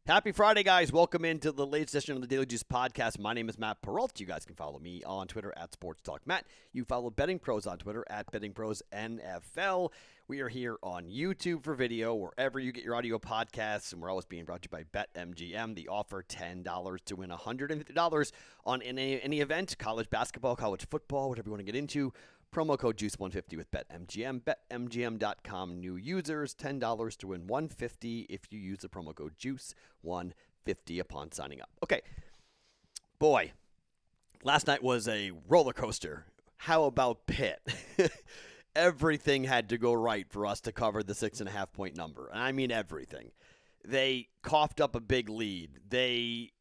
Happy Friday, guys. Welcome into the latest edition of the Daily Juice Podcast. My name is Matt Perrault. You guys can follow me on Twitter at Sports Talk Matt. You follow BettingPros on Twitter at BettingPros NFL. We are here on YouTube for video, wherever you get your audio podcasts, and we're always being brought to you by BetMGM. The offer, $10 to win $150 on any event, college basketball, college football, whatever you want to get into. Promo code JUICE150 with BetMGM. BetMGM.com new users, $10 to win $150 if you use the promo code JUICE150 upon signing up. Okay, boy, last night was a roller coaster. How about Pitt? Everything had to go right for us to cover the 6.5 point number. And I mean everything. They coughed up a big lead. They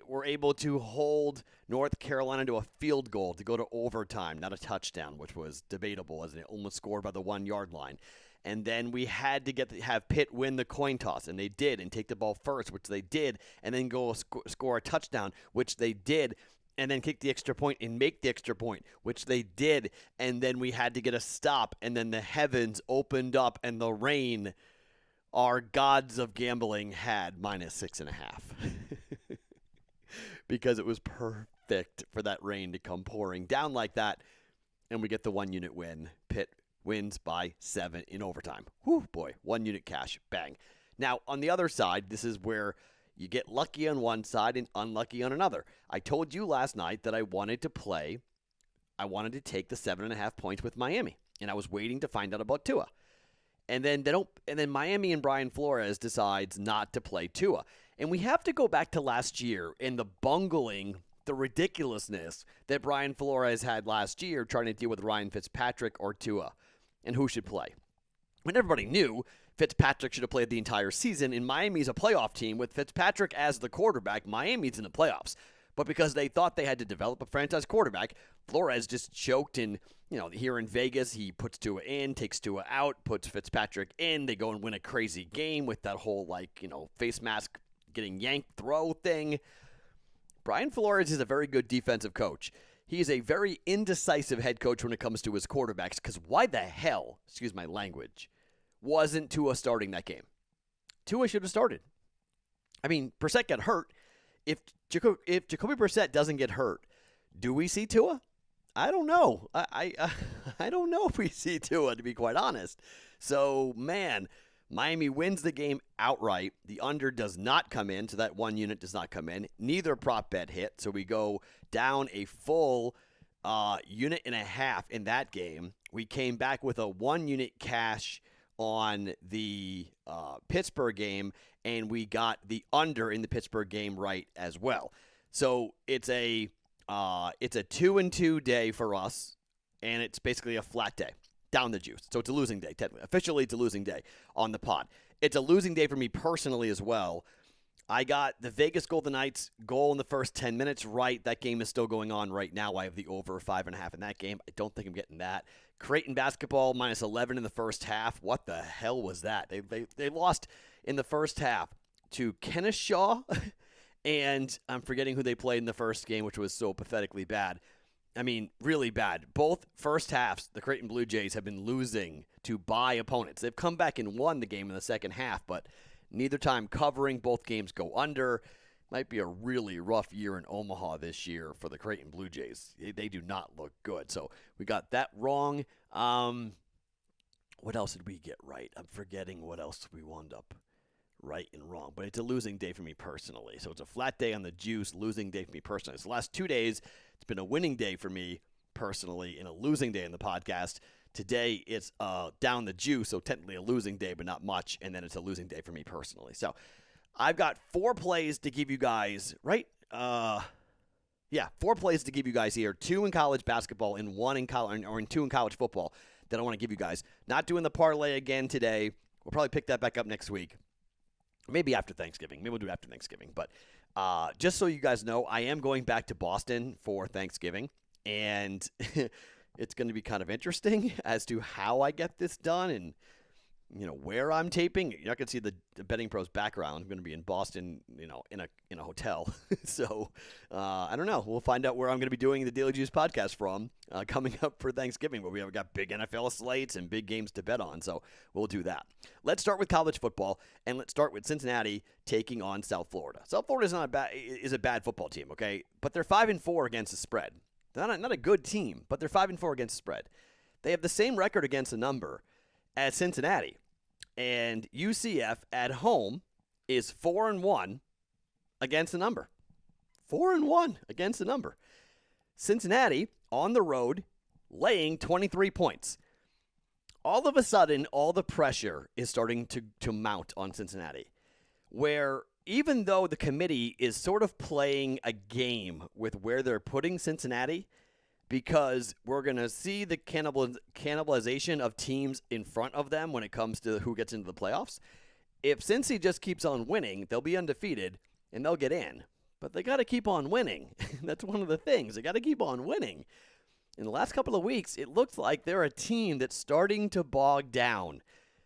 were able to hold North Carolina to a field goal to go to overtime, not a touchdown, which was debatable as they almost scored by the 1 yard line. And then we had to have Pitt win the coin toss, and they did, and take the ball first, which they did, and then go score a touchdown, which they did, and then kick the extra point and make the extra point, which they did. And then we had to get a stop, and then the heavens opened up, and the rain, our gods of gambling, had minus 6.5. Because it was perfect for that rain to come pouring down like that, and we get the 1 unit win. Pitt wins by 7 in overtime. Whew, boy, 1 unit cash, bang. Now, on the other side, this is where you get lucky on one side and unlucky on another. I told you last night that I wanted to take the 7.5 points with Miami, and I was waiting to find out about Tua. And then Miami and Brian Flores decides not to play Tua. And we have to go back to last year and the bungling, the ridiculousness that Brian Flores had last year trying to deal with Ryan Fitzpatrick or Tua and who should play. When everybody knew Fitzpatrick should have played the entire season, and Miami's a playoff team with Fitzpatrick as the quarterback. Miami's in the playoffs. But because they thought they had to develop a franchise quarterback, Flores just choked. And, here in Vegas, he puts Tua in, takes Tua out, puts Fitzpatrick in. They go and win a crazy game with that whole, face mask getting yanked throw thing. Brian Flores is a very good defensive coach. He is a very indecisive head coach when it comes to his quarterbacks, because why the hell, excuse my language, wasn't Tua starting that game? Tua should have started. I mean, Brissett got hurt. If Jacoby Brissett doesn't get hurt, do we see Tua? I don't know. I don't know if we see Tua, to be quite honest. So, man, Miami wins the game outright. The under does not come in, so that 1 unit does not come in. Neither prop bet hit, so we go down a full unit and a half in that game. We came back with a 1 unit cash on the Pittsburgh game, and we got the under in the Pittsburgh game right as well. So it's a 2-2 day for us, and it's basically a flat day. Down the juice. So it's a losing day, technically. Officially, it's a losing day on the pod. It's a losing day for me personally as well. I got the Vegas Golden Knights goal in the first 10 minutes right. That game is still going on right now. I have the over 5.5 in that game. I don't think I'm getting that. Creighton basketball minus 11 in the first half. What the hell was that? They lost in the first half to Kennesaw, and I'm forgetting who they played in the first game, which was so pathetically bad. I mean, really bad. Both first halves, the Creighton Blue Jays have been losing to bye opponents. They've come back and won the game in the second half, but neither time covering. Both games go under. Might be a really rough year in Omaha this year for the Creighton Blue Jays. They do not look good. So we got that wrong. What else did we get right? I'm forgetting what else we wound up right and wrong. But it's a losing day for me personally. So it's a flat day on the juice, losing day for me personally. So the last 2 days, it's been a winning day for me personally and a losing day in the podcast. Today, it's down the juice, so technically a losing day, but not much, and then it's a losing day for me personally. So I've got 4 plays to give you guys, right? 4 plays to give you guys here. 2 in college basketball and 1 in college, or in 2 in college football that I want to give you guys. Not doing the parlay again today. We'll probably pick that back up next week. Maybe after Thanksgiving. Maybe we'll do it after Thanksgiving. But just so you guys know, I am going back to Boston for Thanksgiving, and it's going to be kind of interesting as to how I get this done. And where I'm taping. You're not going to see the BettingPros background. I'm going to be in Boston, in a hotel. So I don't know. We'll find out where I'm going to be doing the Daily Juice podcast from coming up for Thanksgiving, where we have got big NFL slates and big games to bet on. So we'll do that. Let's start with college football, and let's start with Cincinnati taking on South Florida. South Florida is a bad football team, okay? But they're 5-4 against the spread. They're not a good team, but they're 5-4 against the spread. They have the same record against the number as Cincinnati. And UCF at home is 4-1 against the number. 4-1 against the number. Cincinnati on the road laying 23 points. All of a sudden, all the pressure is starting to mount on Cincinnati, where even though the committee is sort of playing a game with where they're putting Cincinnati, because we're going to see the cannibalization of teams in front of them when it comes to who gets into the playoffs. If Cincy just keeps on winning, they'll be undefeated, and they'll get in. But they got to keep on winning. That's one of the things. They got to keep on winning. In the last couple of weeks, it looks like they're a team that's starting to bog down.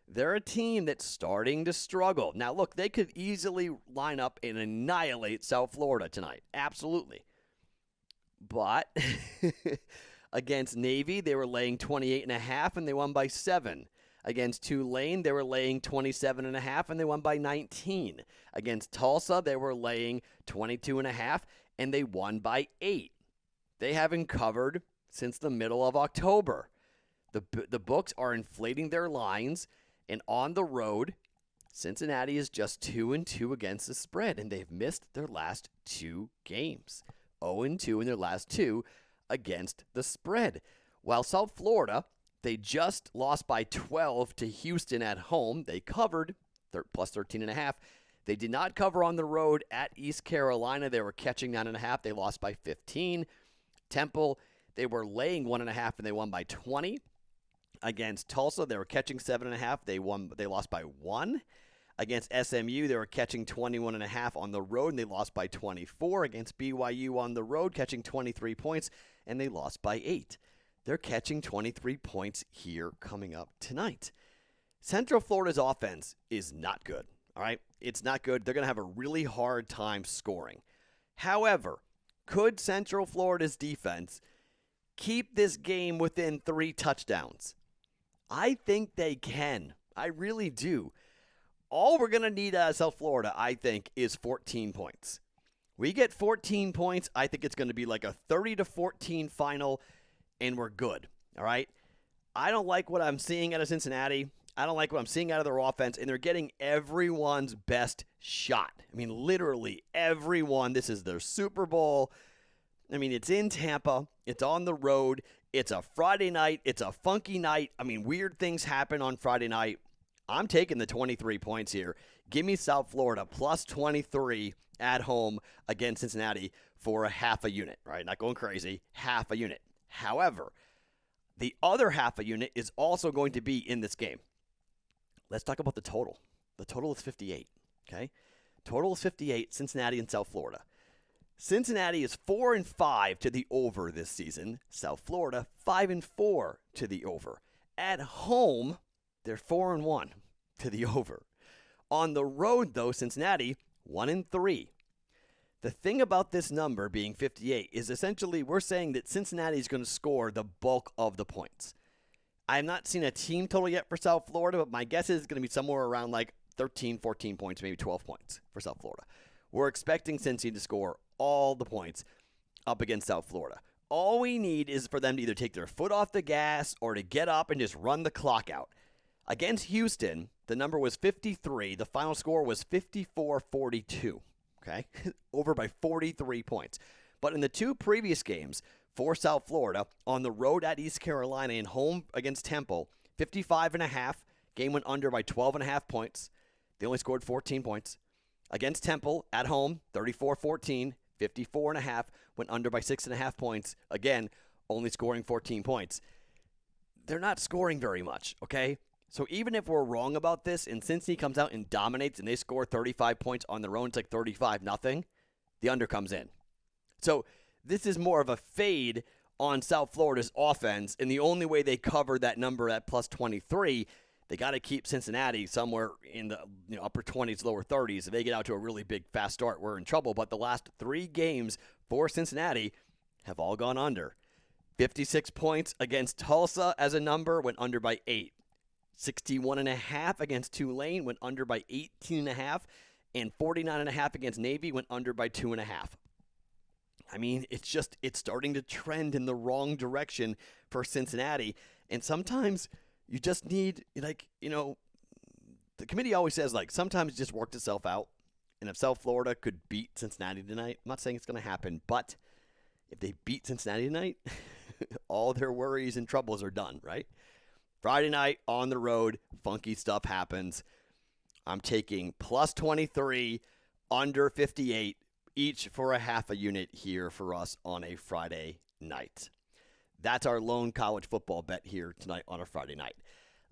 They're a team that's starting to struggle. Now, look, they could easily line up and annihilate South Florida tonight. Absolutely. But against Navy, they were laying 28.5, and they won by 7. Against Tulane, they were laying 27.5, and they won by 19. Against Tulsa, they were laying 22.5, and they won by 8. They haven't covered since the middle of October. The books are inflating their lines, and on the road, Cincinnati is just 2-2 against the spread, and they've missed their last 2 games. 0-2 in their last 2 against the spread. While South Florida, they just lost by 12 to Houston at home. They covered plus 13.5. They did not cover on the road at East Carolina. They were catching 9.5. They lost by 15. Temple, they were laying 1.5, and they won by 20. Against Tulsa, they were catching 7.5. They lost by 1. Against SMU, they were catching 21.5 on the road, and they lost by 24. Against BYU on the road, catching 23 points, and they lost by 8. They're catching 23 points here coming up tonight. Central Florida's offense is not good, all right? It's not good. They're going to have a really hard time scoring. However, could Central Florida's defense keep this game within 3 touchdowns? I think they can. I really do. All we're going to need out of South Florida, I think, is 14 points. We get 14 points, I think it's going to be like a 30-14 final, and we're good, all right? I don't like what I'm seeing out of Cincinnati. I don't like what I'm seeing out of their offense, and they're getting everyone's best shot. I mean, literally everyone. This is their Super Bowl. I mean, it's in Tampa. It's on the road. It's a Friday night. It's a funky night. I mean, weird things happen on Friday night. I'm taking the 23 points here. Give me South Florida plus 23 at home against Cincinnati for a half a unit, right? Not going crazy, half a unit. However, the other half a unit is also going to be in this game. Let's talk about the total. The total is 58, okay? Total is 58, Cincinnati and South Florida. Cincinnati is 4-5 to the over this season. South Florida, 5-4 to the over. At home, they're 4-1 to the over. On the road, though, Cincinnati, 1-3. The thing about this number being 58 is essentially we're saying that Cincinnati is going to score the bulk of the points. I have not seen a team total yet for South Florida, but my guess is it's going to be somewhere around like 13, 14 points, maybe 12 points for South Florida. We're expecting Cincy to score all the points up against South Florida. All we need is for them to either take their foot off the gas or to get up and just run the clock out. Against Houston, the number was 53. The final score was 54-42. Okay? Over by 43 points. But in the 2 previous games for South Florida, on the road at East Carolina and home against Temple, 55.5. Game went under by 12.5 points. They only scored 14 points. Against Temple at home, 34-14, 54.5. Went under by 6.5 points. Again, only scoring 14 points. They're not scoring very much, okay? So even if we're wrong about this and Cincinnati comes out and dominates and they score 35 points on their own, it's like 35-0, the under comes in. So this is more of a fade on South Florida's offense, and the only way they cover that number at plus 23 They got to keep Cincinnati somewhere in the upper 20s, lower 30s. If they get out to a really big, fast start, we're in trouble. But the last 3 games for Cincinnati have all gone under. 56 points against Tulsa as a number, went under by 8. 61.5 against Tulane, went under by 18.5. And 49.5 against Navy, went under by 2.5. I mean, it's starting to trend in the wrong direction for Cincinnati. And sometimes you just need, the committee always says, sometimes it just worked itself out. And if South Florida could beat Cincinnati tonight, I'm not saying it's going to happen, but if they beat Cincinnati tonight, all their worries and troubles are done, right? Friday night on the road, funky stuff happens. I'm taking plus 23, under 58, each for a half a unit here for us on a Friday night. That's our lone college football bet here tonight on a Friday night.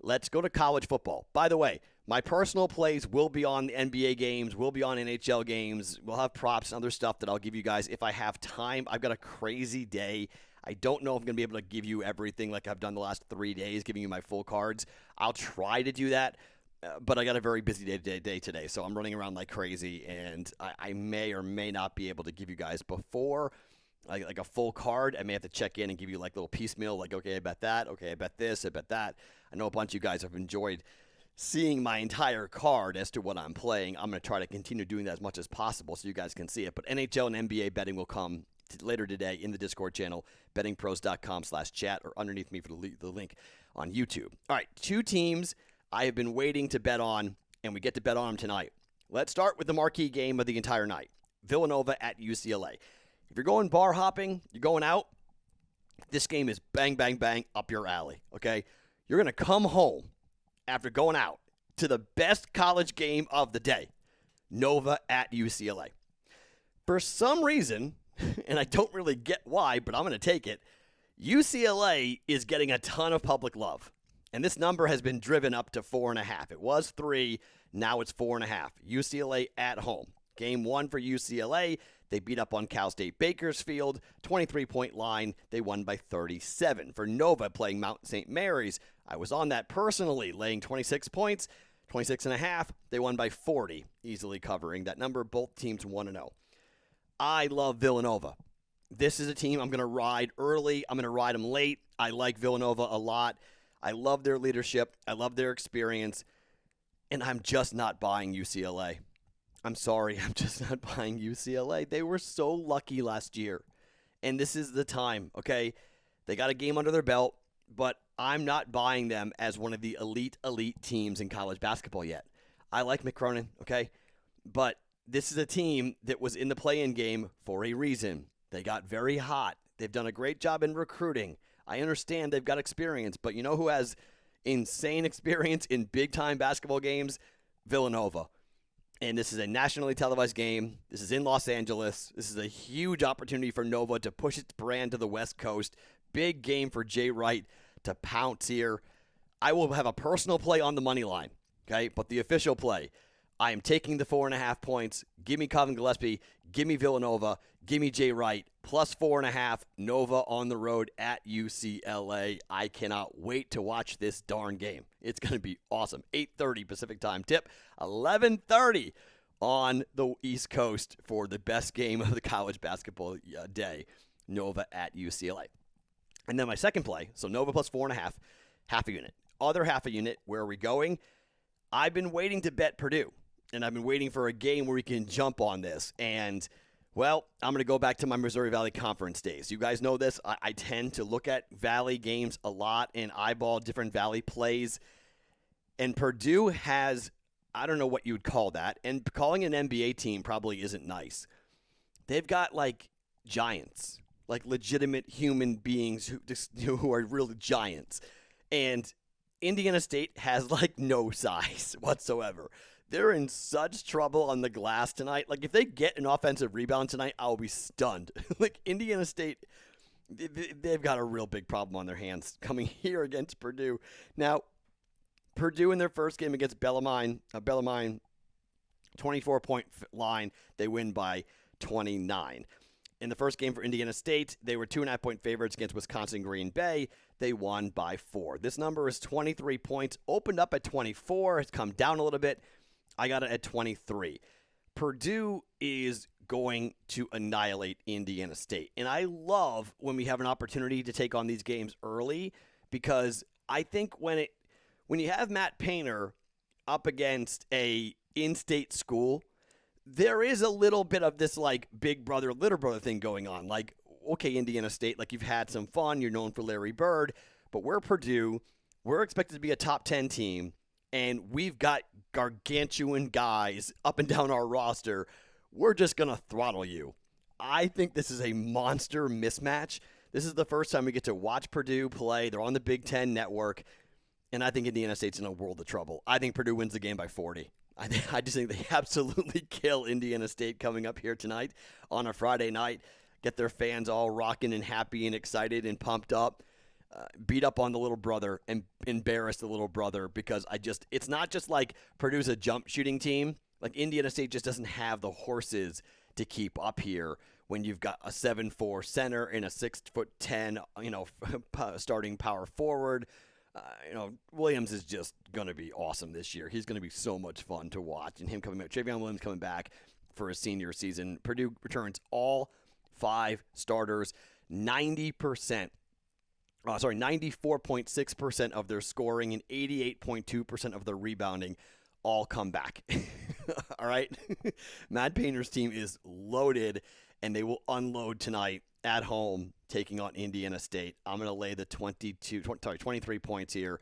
Let's go to college football. By the way, my personal plays will be on the NBA games, will be on NHL games. We'll have props and other stuff that I'll give you guys if I have time. I've got a crazy day. I don't know if I'm going to be able to give you everything like I've done the last 3 days, giving you my full cards. I'll try to do that, but I got a very busy day today, so I'm running around like crazy, and I may or may not be able to give you guys before like a full card. I may have to check in and give you like little piecemeal, like, okay, I bet that, okay, I bet this, I bet that. I know a bunch of you guys have enjoyed seeing my entire card as to what I'm playing. I'm going to try to continue doing that as much as possible so you guys can see it. But NHL and NBA betting will come later today in the Discord channel, bettingpros.com/chat, or underneath me for the link on YouTube. All right, 2 teams I have been waiting to bet on, and we get to bet on them tonight. Let's start with the marquee game of the entire night, Villanova at UCLA. If you're going bar hopping, you're going out, this game is bang, bang, bang up your alley, okay? You're going to come home after going out to the best college game of the day, Nova at UCLA. For some reason, and I don't really get why, but I'm going to take it, UCLA is getting a ton of public love. And this number has been driven up to 4.5. It was 3, now it's 4.5. UCLA at home. Game 1 for UCLA. They beat up on Cal State Bakersfield. 23-point line. They won by 37. For Nova playing Mount St. Mary's, I was on that personally, laying 26 points, 26.5. They won by 40, easily covering that number. Both teams 1-0. I love Villanova. This is a team I'm going to ride early. I'm going to ride them late. I like Villanova a lot. I love their leadership. I love their experience. And I'm just not buying UCLA. I'm sorry. I'm just not buying UCLA. They were so lucky last year. And this is the time, okay? They got a game under their belt, but I'm not buying them as one of the elite teams in college basketball yet. I like Mick Cronin, okay? But this is a team that was in the play-in game for a reason. They got very hot. They've done a great job in recruiting. I understand they've got experience, but you know who has insane experience in big-time basketball games? Villanova. And this is a nationally televised game. This is in Los Angeles. This is a huge opportunity for Nova to push its brand to the West Coast. Big game for Jay Wright to pounce here. I will have a personal play on the money line, okay? But the official play, I am taking the 4.5 points. Give me Calvin Gillespie. Give me Villanova. Give me Jay Wright. Plus 4.5. Nova on the road at UCLA. I cannot wait to watch this darn game. It's going to be awesome. 8:30 Pacific time tip. 11:30 on the East Coast for the best game of the college basketball day. Nova at UCLA. And then my second play, so Nova plus 4.5, half a unit. Other half a unit, where are we going? I've been waiting to bet Purdue. And I've been waiting for a game where we can jump on this. And, well, I'm going to go back to my Missouri Valley Conference days. You guys know this. I tend to look at Valley games a lot and eyeball different Valley plays. And Purdue has, I don't know what you would call that. And calling an NBA team probably isn't nice. They've got, like, giants. Like, legitimate human beings who are real giants. And Indiana State has, like, no size whatsoever. They're in such trouble on the glass tonight. Like, if they get an offensive rebound tonight, I'll be stunned. Like, Indiana State, they've got a real big problem on their hands coming here against Purdue. Now, Purdue in their first game against Bellarmine, 24-point line, they win by 29. In the first game for Indiana State, they were 2.5-point favorites against Wisconsin Green Bay. They won by 4. This number is 23 points. Opened up at 24. It's come down a little bit. I got it at 23. Purdue is going to annihilate Indiana State. And I love when we have an opportunity to take on these games early, because I think when you have Matt Painter up against a in-state school, there is a little bit of this like big brother, little brother thing going on. Like, okay, Indiana State, like you've had some fun. You're known for Larry Bird, but we're Purdue. We're expected to be a top 10 team, and we've got gargantuan guys up and down our roster. We're just going to throttle you. I think this is a monster mismatch. This is the first time we get to watch Purdue play. They're on the Big Ten Network, and I think Indiana State's in a world of trouble. I think Purdue wins the game by 40. I just think they absolutely kill Indiana State coming up here tonight on a Friday night. Get their fans all rocking and happy and excited and pumped up. Beat up on the little brother and embarrass the little brother, because it's not just like Purdue's a jump shooting team. Like Indiana State just doesn't have the horses to keep up here when you've got a 7'4" center and a 6'10", starting power forward. Williams is just going to be awesome this year. He's going to be so much fun to watch. And him coming back, Travion Williams coming back for his senior season. Purdue returns all 5 starters. 94.6% of their scoring and 88.2% of their rebounding all come back. All right? Matt Painter's team is loaded, and they will unload tonight at home, taking on Indiana State. I'm going to lay the 23 points here.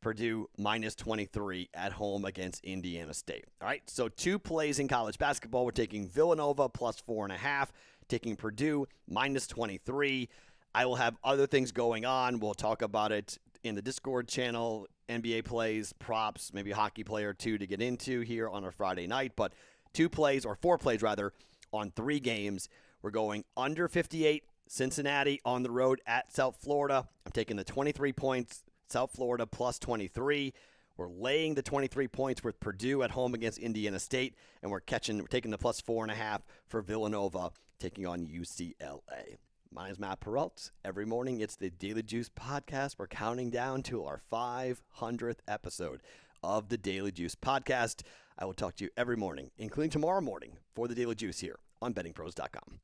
Purdue minus 23 at home against Indiana State. All right, so 2 plays in college basketball. We're taking Villanova plus 4.5, taking Purdue minus 23. I will have other things going on. We'll talk about it in the Discord channel, NBA plays, props, maybe a hockey player or 2 to get into here on a Friday night. But 4 plays on 3 games. We're going under 58, Cincinnati on the road at South Florida. I'm taking the 23 points, South Florida plus 23. We're laying the 23 points with Purdue at home against Indiana State, and we're taking the plus 4.5 for Villanova, taking on UCLA. My name is Matt Perrault. Every morning, it's the Daily Juice podcast. We're counting down to our 500th episode of the Daily Juice podcast. I will talk to you every morning, including tomorrow morning, for the Daily Juice here on BettingPros.com.